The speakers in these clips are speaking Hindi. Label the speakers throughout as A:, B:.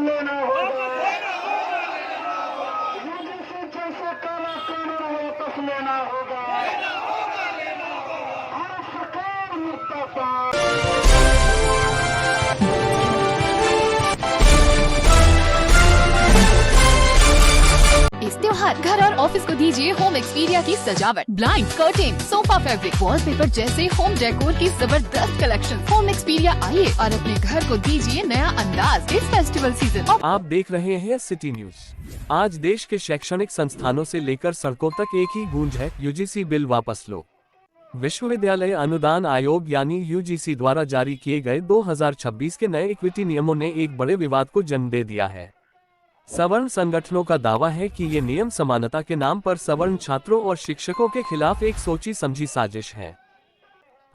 A: लेना होगा। यूजीसी जैसे काला कानून वापस लेना होगा। भारत सरकार मुर्दाबाद।
B: इस त्योहार घर और ऑफिस को दीजिए होम एक्सपीरिया की सजावट। Blind, curtain, sofa fabric, wallpaper जैसे होम डेकोर की जबरदस्त कलेक्शन। होम एक्सपीरिया आइए और अपने घर को दीजिए नया अंदाज इस फेस्टिवल सीजन।
C: आप देख रहे हैं सिटी न्यूज। आज देश के शैक्षणिक संस्थानों से लेकर सड़कों तक एक ही गूंज है, यूजीसी बिल वापस लो। विश्वविद्यालय अनुदान आयोग यानी यूजीसी द्वारा जारी किए गए 2026 के नए इक्विटी नियमों ने एक बड़े विवाद को जन्म दे दिया है। सवर्ण संगठनों का दावा है कि ये नियम समानता के नाम पर सवर्ण छात्रों और शिक्षकों के खिलाफ एक सोची समझी साजिश है।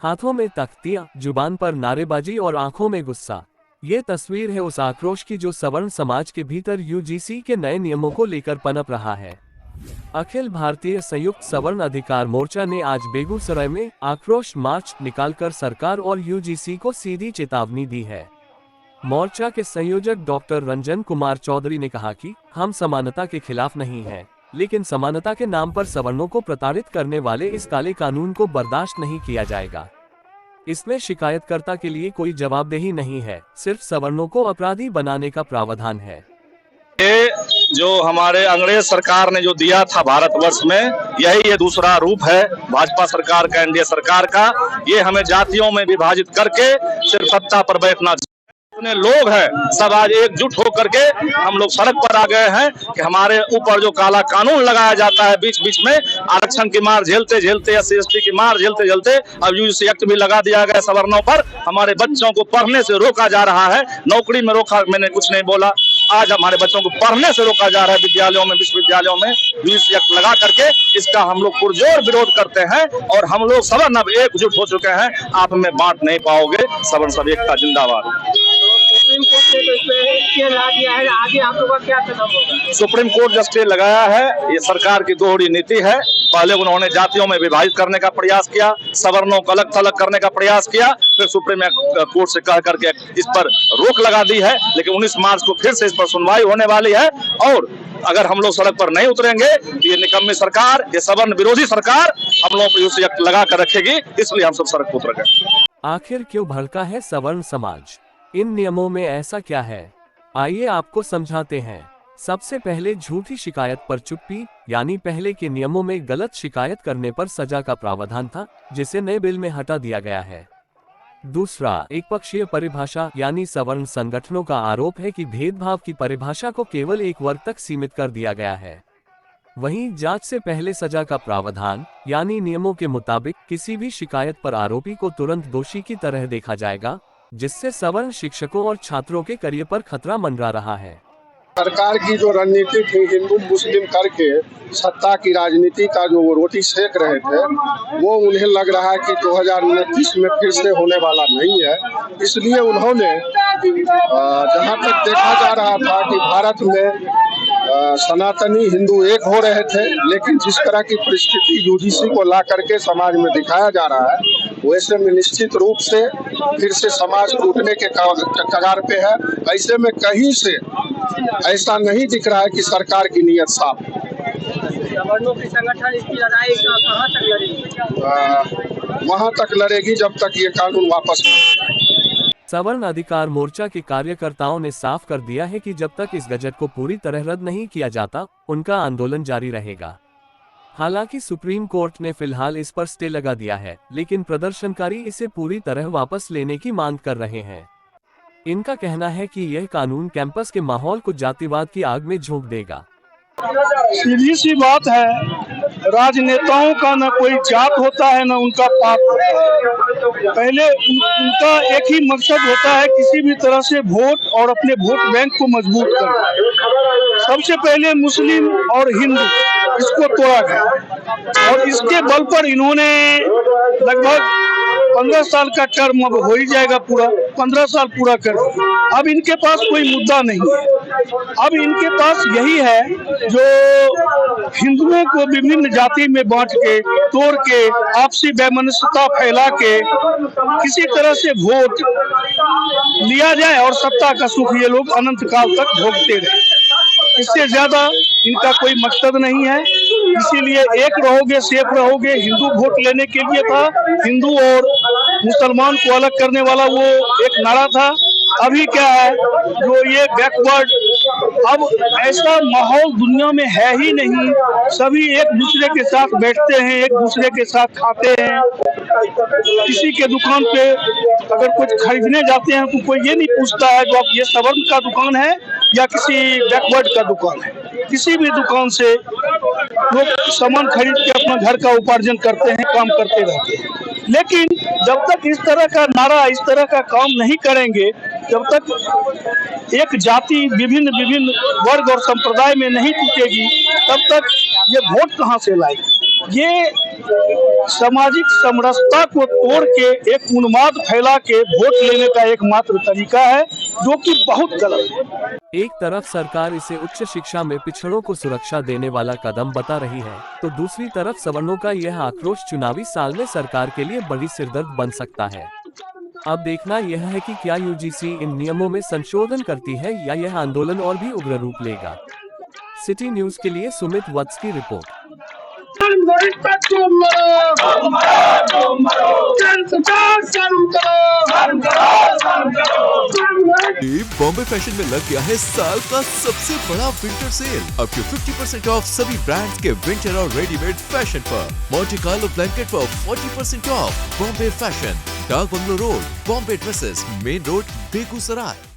C: हाथों में तख्तियां, जुबान पर नारेबाजी और आंखों में गुस्सा, ये तस्वीर है उस आक्रोश की जो सवर्ण समाज के भीतर यूजीसी के नए नियमों को लेकर पनप रहा है। अखिल भारतीय संयुक्त सवर्ण अधिकार मोर्चा ने आज बेगूसराय में आक्रोश मार्च निकालकर सरकार और यूजीसी को सीधी चेतावनी दी है। मोर्चा के संयोजक डॉक्टर रंजन कुमार चौधरी ने कहा कि हम समानता के खिलाफ नहीं हैं, लेकिन समानता के नाम पर सवर्णों को प्रताड़ित करने वाले इस काले कानून को बर्दाश्त नहीं किया जाएगा। इसमें शिकायतकर्ता के लिए कोई जवाबदेही नहीं है, सिर्फ सवर्णों को अपराधी बनाने का प्रावधान है।
D: ये जो हमारे अंग्रेज सरकार ने जो दिया था भारतवर्ष में, यही ये दूसरा रूप है भाजपा सरकार का, एनडीए सरकार का। ये हमें जातियों में विभाजित करके सिर्फ सत्ता पर बैठना लोग हैं, सब आज एकजुट होकर के हम लोग सड़क पर आ गए हैं कि हमारे ऊपर जो काला कानून लगाया जाता है बीच बीच में, आरक्षण की मार झेलते झेलते, SC/ST की मार झेलते झेलते अब यूजीसी एक्ट भी लगा दिया गया सवर्णों पर। हमारे बच्चों को पढ़ने से रोका जा रहा है, नौकरी में रोका, मैंने कुछ नहीं बोला। आज हमारे बच्चों को पढ़ने से रोका जा रहा है विद्यालयों में, विश्वविद्यालयों में यूजीसी एक्ट लगा करके। इसका हम लोग पुरजोर विरोध करते हैं और हम लोग सवर्ण अब एकजुट हो चुके हैं। आप हमें बांट नहीं पाओगे, सवर्ण सब एकता जिंदाबाद।
E: सुप्रीम कोर्ट ने तो इस पे स्टे लगा दिया है, आगे आप लोगों का क्या कदम होगा?
D: सुप्रीम कोर्ट जो स्टे लगाया है, ये सरकार की दोहरी नीति है। पहले उन्होंने जातियों में विभाजित करने का प्रयास किया, सवर्णों को अलग थलग करने का प्रयास किया, फिर सुप्रीम कोर्ट से कह करके इस पर रोक लगा दी है। लेकिन 19 मार्च को फिर से इस पर सुनवाई होने वाली है और अगर हम लोग सड़क पर नहीं उतरेंगे तो ये निकम्मी सरकार, ये सवर्ण विरोधी सरकार हम लोगों पर यूजीसी एक्ट लगा कर रखेगी। इसलिए हम सब सड़क पर उतर गए।
C: आखिर क्यों भड़का है सवर्ण समाज? इन नियमों में ऐसा क्या है, आइए आपको समझाते हैं। सबसे पहले झूठी शिकायत पर चुप्पी, यानी पहले के नियमों में गलत शिकायत करने पर सजा का प्रावधान था, जिसे नए बिल में हटा दिया गया है। दूसरा, एक पक्षीय परिभाषा, यानी सवर्ण संगठनों का आरोप है कि भेदभाव की परिभाषा को केवल एक वर्ग तक सीमित कर दिया गया है। वहीं जांच से पहले सजा का प्रावधान, यानी नियमों के मुताबिक किसी भी शिकायत पर आरोपी को तुरंत दोषी की तरह देखा जाएगा, जिससे सवर्ण शिक्षकों और छात्रों के करियर पर खतरा मंडरा रहा है।
F: सरकार की जो रणनीति थी हिंदू मुस्लिम करके सत्ता की राजनीति का जो वो रोटी सेक रहे थे, वो उन्हें लग रहा है कि 2029 में फिर से होने वाला नहीं है। इसलिए उन्होंने जहाँ तक देखा जा रहा था कि भारत में सनातनी हिंदू एक हो रहे थे, लेकिन जिस तरह की परिस्थिति यूजीसी को ला करके समाज में दिखाया जा रहा है, वैसे में निश्चित रूप से फिर से समाज टूटने के कगार पे है। ऐसे में कहीं से ऐसा नहीं दिख रहा है कि सरकार की नीयत साफ है।
E: सवर्णों की संगठन इसकी लड़ाई कहाँ तक लड़ेगी?
F: वहाँ तक लड़ेगी जब तक ये कानून वापस नहीं।
C: सवर्ण अधिकार मोर्चा के कार्यकर्ताओं ने साफ कर दिया है कि जब तक इस गजट को पूरी तरह रद्द नहीं किया जाता, उनका आंदोलन जारी रहेगा। हालांकि सुप्रीम कोर्ट ने फिलहाल इस पर स्टे लगा दिया है, लेकिन प्रदर्शनकारी इसे पूरी तरह वापस लेने की मांग कर रहे हैं। इनका कहना है कि यह कानून कैंपस के माहौल को जातिवाद की आग में झोंक देगा।
G: सीधी सी बात है, राजनेताओं का न कोई जात होता है न उनका पाप होता है। पहले उनका एक ही मकसद होता है किसी भी तरह से वोट और अपने वोट बैंक को मजबूत करना। सबसे पहले मुस्लिम और हिंदू इसको तोड़ा गया और इसके बल पर इन्होंने लगभग 15 साल का टर्म अब हो ही जाएगा, पूरा 15 साल पूरा कर दिया। अब इनके पास कोई मुद्दा नहीं है। अब इनके पास यही है जो हिंदुओं को विभिन्न जाति में बांट के, तोड़ के, आपसी वैमनस्यता फैला के किसी तरह से वोट लिया जाए और सत्ता का सुख ये लोग अनंत काल तक भोगते रहे। इससे ज्यादा इनका कोई मकसद नहीं है। इसीलिए एक रहोगे सेफ रहोगे हिंदू वोट लेने के लिए था। हिंदू और मुसलमान को अलग करने वाला वो एक नारा था। अभी क्या है जो ये बैकवर्ड, अब ऐसा माहौल दुनिया में है ही नहीं। सभी एक दूसरे के साथ बैठते हैं, एक दूसरे के साथ खाते हैं। किसी के दुकान पे अगर कुछ खरीदने जाते हैं तो कोई ये नहीं पूछता है जो आप ये सवर्ण का दुकान है या किसी बैकवर्ड का दुकान है। किसी भी दुकान से लोग सामान खरीद के अपना घर का उपार्जन करते हैं, काम करते रहते हैं। लेकिन जब तक इस तरह का नारा, इस तरह का काम नहीं करेंगे, जब तक एक जाति विभिन्न वर्ग और संप्रदाय में नहीं टूटेगी, तब तक ये वोट कहाँ से लाएगी। ये सामाजिक समरसता को तोड़ के एक उन्माद फैला के वोट लेने का एकमात्र तरीका है, जो कि बहुत गलत है।
C: एक तरफ सरकार इसे उच्च शिक्षा में पिछड़ों को सुरक्षा देने वाला कदम बता रही है, तो दूसरी तरफ सवर्णों का यह आक्रोश चुनावी साल में सरकार के लिए बड़ी सिरदर्द बन सकता है। अब देखना यह है कि क्या यूजीसी इन नियमों में संशोधन करती है या यह आंदोलन और भी उग्र रूप लेगा। सिटी न्यूज के लिए सुमित वत्स की रिपोर्ट।
H: बॉम्बे फैशन में लग गया है साल का सबसे बड़ा winter sale. Up to 50% off सभी ब्रांड्स के विंटर और रेडीमेड फैशन पर। मोंटे कार्लो ब्लैंकेट पर 40% off. Bombay fashion, Dak bungalow road, Bombay dresses, main road, Begusarai.